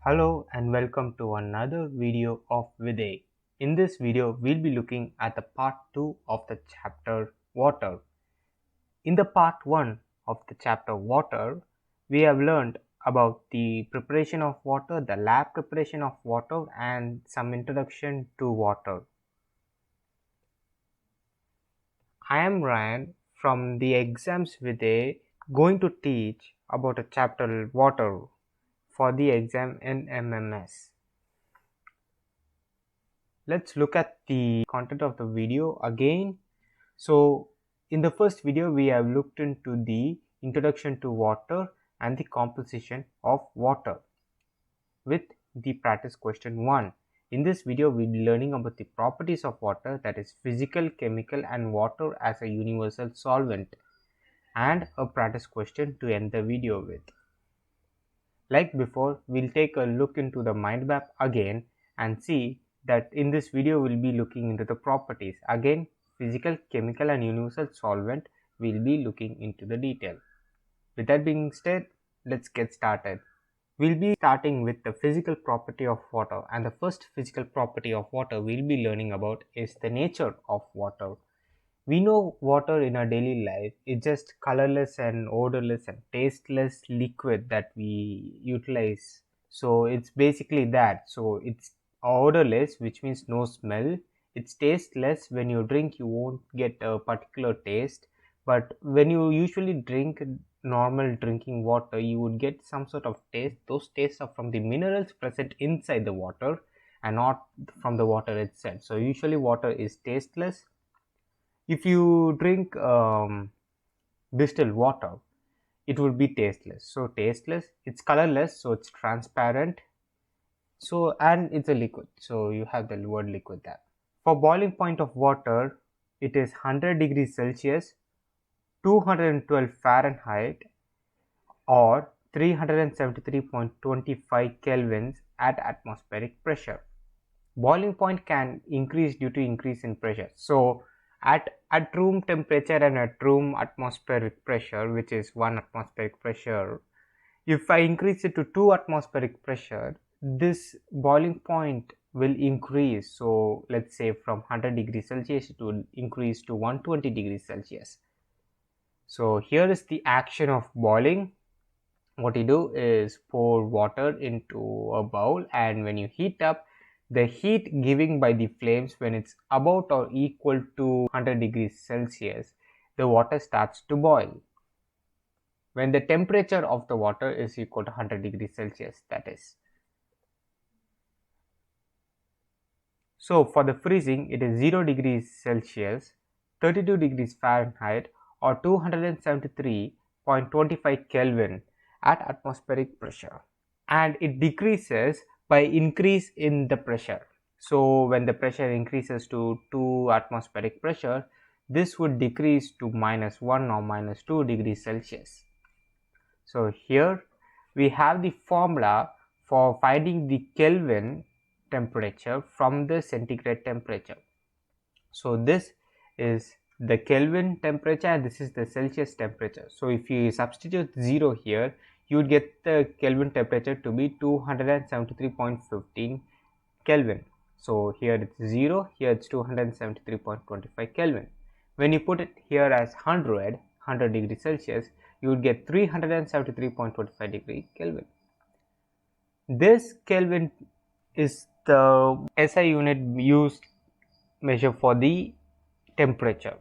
Hello and welcome to another video of Vidhai. In this video, we'll be looking at the part 2 of the chapter Water. In the part 1 of the chapter Water, we have learned about the preparation of water, the lab preparation of water, and some introduction to water. I am Ryan from the Exams Vidhai, going to teach about a chapter Water for the exam NMMS. Let's look at the content of the video again. So in the first video we have looked into the introduction to water and the composition of water with the practice question 1. In this video we will be learning about the properties of water, that is physical, chemical and water as a universal solvent, and a practice question to end the video with. Like before, we'll take a look into the mind map again and see that in this video we'll be looking into the properties. Again, physical, chemical and universal solvent we'll be looking into the detail. With that being said, let's get started. We'll be starting with the physical property of water, and the first physical property of water we'll be learning about is the nature of water. We know water in our daily life is just colorless and odorless and tasteless liquid that we utilize. So it's basically that. So it's odorless, which means no smell. It's tasteless. When you drink you won't get a particular taste, but when you usually drink normal drinking water you would get some sort of taste. Those tastes are from the minerals present inside the water and not from the water itself. So usually water is tasteless. If you drink distilled water, it would be tasteless. So tasteless, it's colorless, so it's transparent, so and it's a liquid, so you have the word liquid there. For boiling point of water, it is 100 degrees Celsius, 212 Fahrenheit or 373.25 kelvins at atmospheric pressure. Boiling point can increase due to increase in pressure. So at room temperature and at room atmospheric pressure, which is 1 atmospheric pressure, if I increase it to 2 atmospheric pressure, this boiling point will increase. So let's say from 100 degrees Celsius it will increase to 120 degrees Celsius. So here is the action of boiling. What you do is pour water into a bowl, and when you heat up, the heat given by the flames, when it's about or equal to 100 degrees Celsius, the water starts to boil. When the temperature of the water is equal to 100 degrees Celsius, that is. So for the freezing, it is 0 degrees Celsius, 32 degrees Fahrenheit or 273.25 Kelvin at atmospheric pressure, and it decreases by increase in the pressure. So when the pressure increases to 2 atmospheric pressure, this would decrease to -1 or -2 degrees Celsius. So here we have the formula for finding the Kelvin temperature from the centigrade temperature. So this is the Kelvin temperature and this is the Celsius temperature. So if you substitute 0 here, you would get the Kelvin temperature to be 273.15 Kelvin. So here it's 0, here it's 273.25 Kelvin. When you put it here as 100 degrees Celsius, you would get 373.25 degree Kelvin. This Kelvin is the SI unit used measure for the temperature.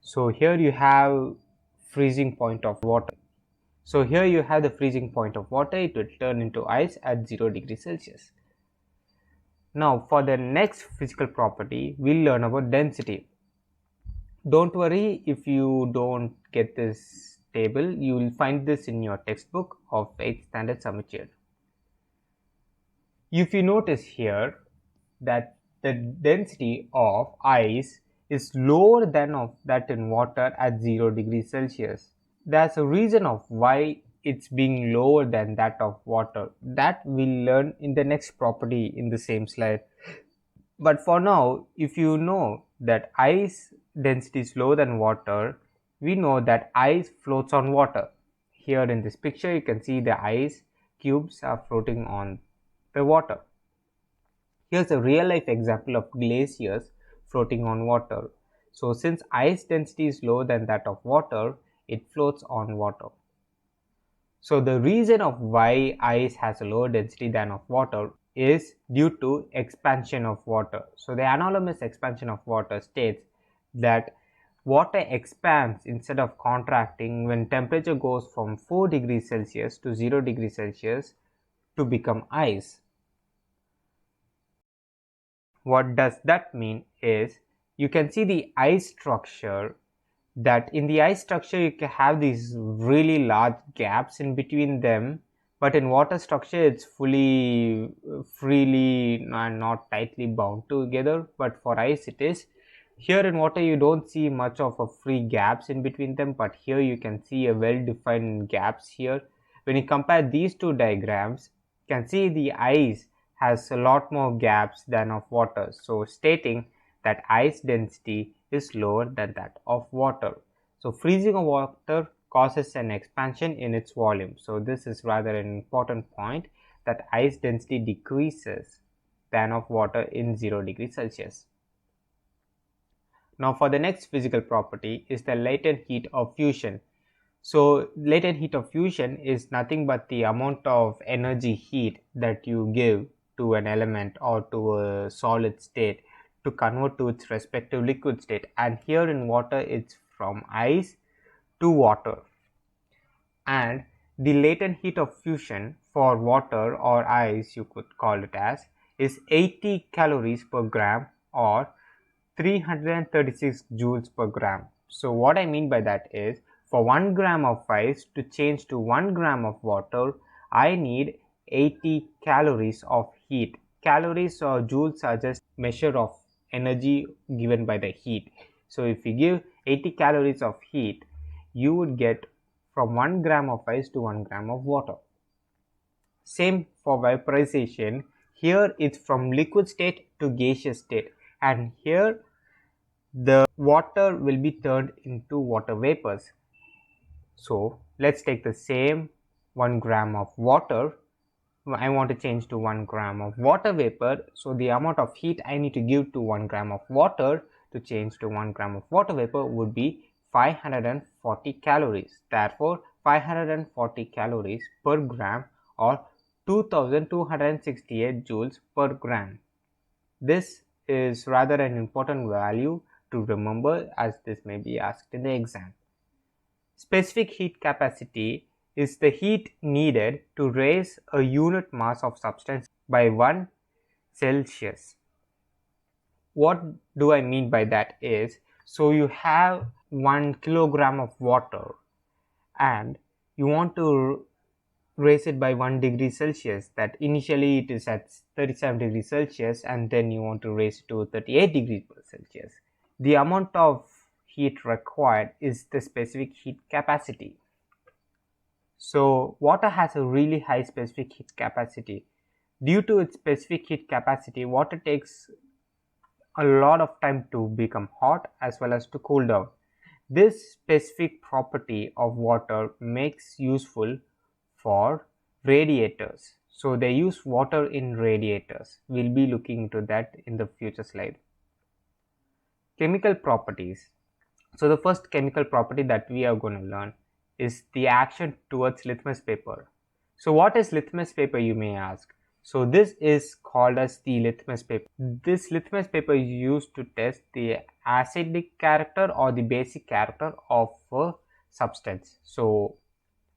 So here you have freezing point of water. So here you have the freezing point of water. It will turn into ice at 0 degrees Celsius. Now for the next physical property, we'll learn about density. Don't worry if you don't get this table, you will find this in your textbook of 8th standard Samachir. If you notice here that the density of ice is lower than of that in water at 0 degrees Celsius. There's a reason of why it's being lower than that of water. That we'll learn in the next property in the same slide. But for now, if you know that ice density is lower than water, we know that ice floats on water. Here in this picture, you can see the ice cubes are floating on the water. Here's a real life example of glaciers floating on water. So since ice density is lower than that of water, it floats on water. So the reason of why ice has a lower density than of water is due to expansion of water. So the anomalous expansion of water states that water expands instead of contracting when temperature goes from 4 degrees Celsius to 0 degrees Celsius to become ice. What does that mean is, you can see the ice structure, that in the ice structure you can have these really large gaps in between them, but in water structure it's fully freely and not tightly bound together, but for ice it is. Here in water you don't see much of a free gaps in between them, but here you can see a well defined gaps here. When you compare these two diagrams, you can see the ice has a lot more gaps than of water, so stating that ice density is lower than that of water. So freezing of water causes an expansion in its volume. So this is rather an important point, that ice density decreases than of water in 0 degrees Celsius. Now for the next physical property is the latent heat of fusion. So latent heat of fusion is nothing but the amount of energy heat that you give to an element or to a solid state to convert to its respective liquid state, and here in water it's from ice to water. And the latent heat of fusion for water or ice, you could call it as, is 80 calories per gram or 336 joules per gram. So what I mean by that is, for 1 gram of ice to change to 1 gram of water, I need 80 calories of heat. Calories or joules are just measure of energy given by the heat. So if you give 80 calories of heat, you would get from 1 gram of ice to 1 gram of water. Same for vaporization. Here it's from liquid state to gaseous state, and here the water will be turned into water vapors. So let's take the same 1 gram of water. I want to change to 1 gram of water vapor. So the amount of heat I need to give to 1 gram of water to change to 1 gram of water vapor would be 540 calories. Therefore 540 calories per gram or 2268 joules per gram. This is rather an important value to remember, as this may be asked in the exam. Specific heat capacity is the heat needed to raise a unit mass of substance by 1 Celsius. What do I mean by that is, so you have 1 kilogram of water and you want to raise it by 1 degree Celsius. That initially it is at 37 degrees Celsius and then you want to raise it to 38 degrees Celsius. The amount of heat required is the specific heat capacity. So water has a really high specific heat capacity. Due to its specific heat capacity, water takes a lot of time to become hot as well as to cool down. This specific property of water makes useful for radiators. So they use water in radiators. We'll be looking into that in the future slide. Chemical properties. So the first chemical property that we are going to learn is the action towards litmus paper. So what is litmus paper, you may ask? So this is called as the litmus paper. This litmus paper is used to test the acidic character or the basic character of a substance. So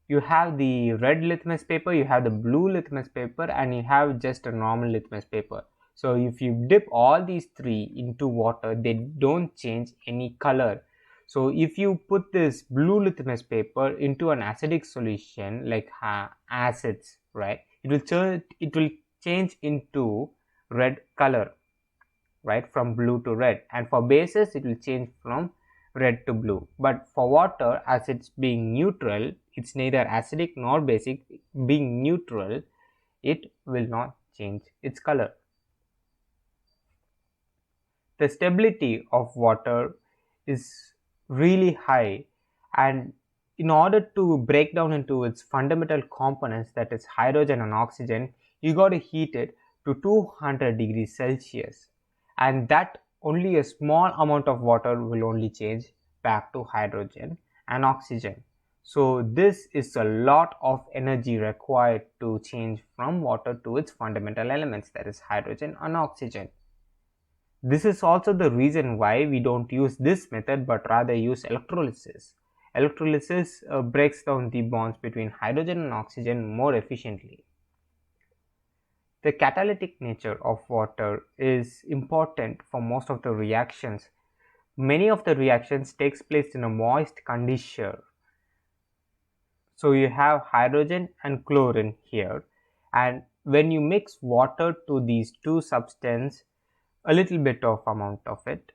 you have the red litmus paper, you have the blue litmus paper, and you have just a normal litmus paper. So if you dip all these three into water, they don't change any color. So if you put this blue litmus paper into an acidic solution like acids, right, it will change into red color, right, from blue to red, and for bases it will change from red to blue. But for water, as it's being neutral, it's neither acidic nor basic, being neutral, it will not change its color. The stability of water is really high, and in order to break down into its fundamental components, that is hydrogen and oxygen, you got to heat it to 200 degrees Celsius, and that only a small amount of water will only change back to hydrogen and oxygen. So this is a lot of energy required to change from water to its fundamental elements, that is hydrogen and oxygen. This is also the reason why we don't use this method but rather use electrolysis. Electrolysis breaks down the bonds between hydrogen and oxygen more efficiently. The catalytic nature of water is important for most of the reactions. Many of the reactions takes place in a moist condition. So you have hydrogen and chlorine here, and when you mix water to these two substances, a little bit of amount of it,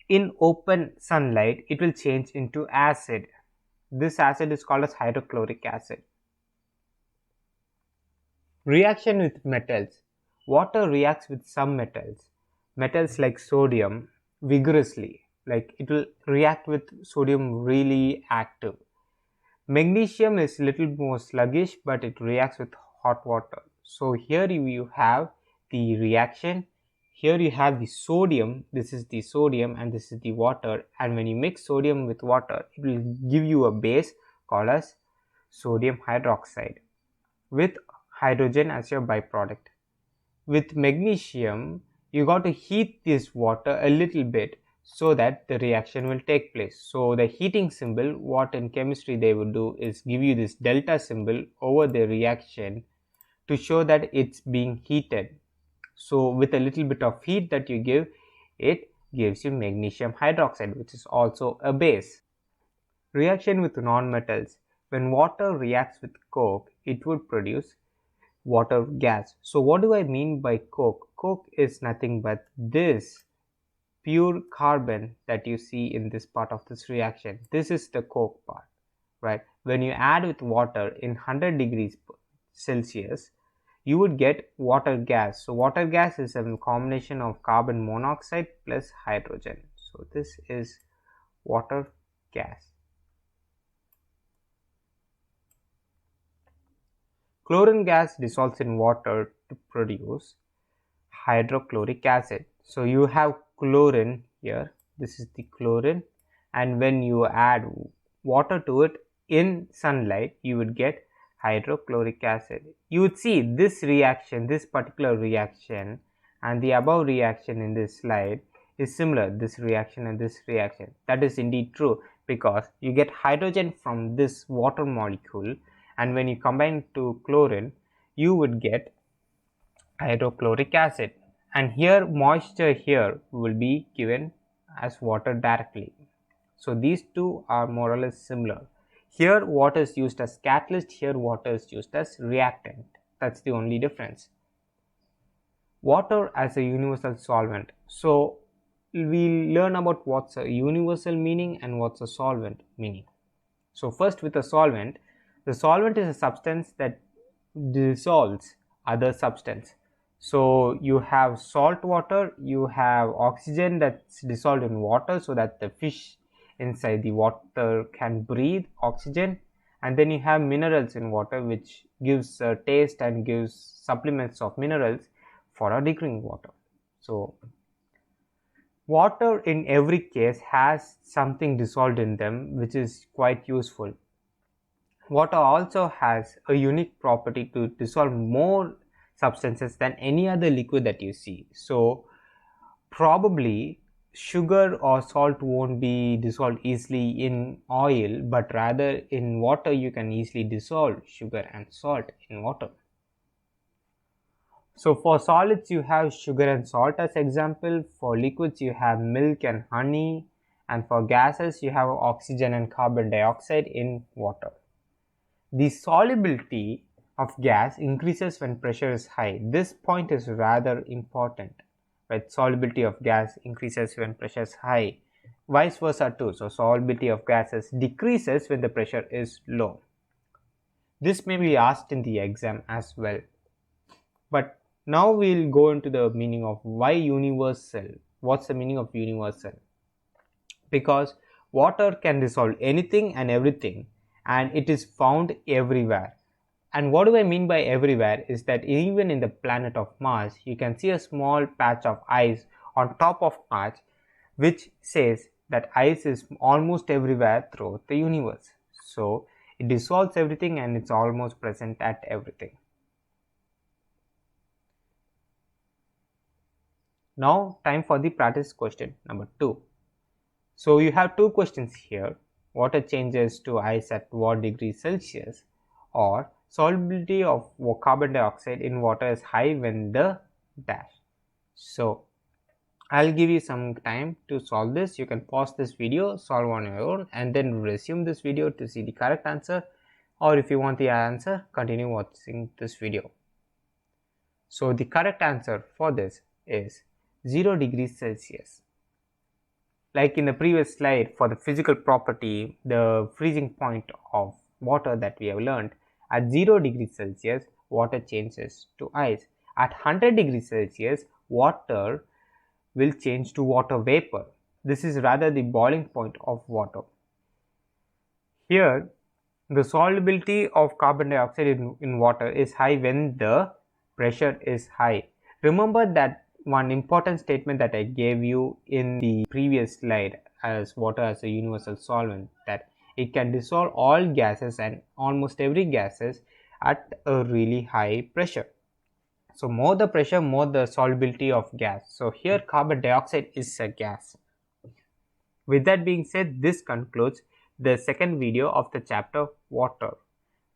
in open sunlight, it will change into acid. This acid is called as hydrochloric acid. Reaction with metals. Water reacts with some metals. Metals like sodium vigorously. Like it will react with sodium really active. Magnesium is little more sluggish, but it reacts with hot water. So here you have the reaction. Here you have the sodium. This is the sodium and this is the water, and when you mix sodium with water, it will give you a base called as sodium hydroxide with hydrogen as your byproduct. With magnesium, you got to heat this water a little bit so that the reaction will take place. So the heating symbol, what in chemistry they would do is give you this delta symbol over the reaction to show that it's being heated. So with a little bit of heat that you give, it gives you magnesium hydroxide, which is also a base. Reaction with nonmetals. When water reacts with coke, it would produce water gas. So what do I mean by coke? Coke is nothing but this pure carbon that you see in this part of this reaction. This is the coke part, right? When you add with water in 100 degrees Celsius, you would get water gas. So water gas is a combination of carbon monoxide plus hydrogen. So this is water gas. Chlorine gas dissolves in water to produce hydrochloric acid. So you have chlorine here, this is the chlorine, and when you add water to it in sunlight, you would get hydrochloric acid. You would see this reaction, this particular reaction and the above reaction in this slide is similar, this reaction and this reaction. That is indeed true because you get hydrogen from this water molecule, and when you combine to chlorine, you would get hydrochloric acid, and here moisture here will be given as water directly. So these two are more or less similar. Here water is used as catalyst, here water is used as reactant. That's the only difference. Water as a universal solvent. So we'll learn about what's a universal meaning and what's a solvent meaning. So first, with a solvent, the solvent is a substance that dissolves other substance. So you have salt water, you have oxygen that's dissolved in water so that the fish inside the water can breathe oxygen, and then you have minerals in water which gives a taste and gives supplements of minerals for our drinking water. So water in every case has something dissolved in them which is quite useful. Water also has a unique property to dissolve more substances than any other liquid that you see. So probably sugar or salt won't be dissolved easily in oil, but rather in water you can easily dissolve sugar and salt in water. So for solids you have sugar and salt as example, for liquids you have milk and honey, and for gases you have oxygen and carbon dioxide in water. The solubility of gas increases when pressure is high. This point is rather important, right? Solubility of gas increases when pressure is high. Vice versa too. So solubility of gases decreases when the pressure is low. This may be asked in the exam as well. But now we'll go into the meaning of why universal. What's the meaning of universal? Because Water can dissolve anything and everything, and it is found everywhere. And what do I mean by everywhere is that even in the planet of Mars, you can see a small patch of ice on top of Mars, which says that ice is almost everywhere throughout the universe. So it dissolves everything and it's almost present at everything. Now time for the practice question number 2. So you have two questions here. Water changes to ice at what degree Celsius, or solubility of carbon dioxide in water is high when the dash. So I'll give you some time to solve this. You can pause this video, solve on your own, and then resume this video to see the correct answer, or if you want the answer, continue watching this video. So the correct answer for this is 0 degrees Celsius. Like in the previous slide, for the physical property, the freezing point of water that we have learned, at 0 degrees Celsius, water changes to ice. At 100 degrees Celsius, water will change to water vapor. This is rather the boiling point of water. Here, the solubility of carbon dioxide in water is high when the pressure is high. Remember that one important statement that I gave you in the previous slide as water as a universal solvent, that it can dissolve all gases and almost every gases at a really high pressure. So more the pressure, more the solubility of gas. So here carbon dioxide is a gas. With that being said, this concludes the second video of the chapter water.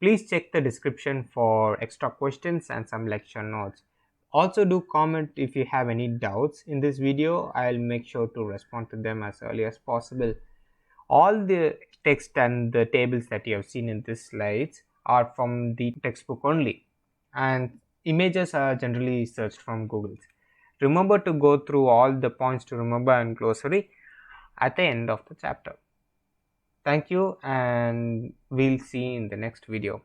Please check the description for extra questions and some lecture notes. Also do comment if you have any doubts in this video. I'll make sure to respond to them as early as possible. All the text and the tables that you have seen in these slides are from the textbook only, and images are generally searched from Google. Remember to go through all the points to remember and glossary at the end of the chapter. Thank you, and we'll see in the next video.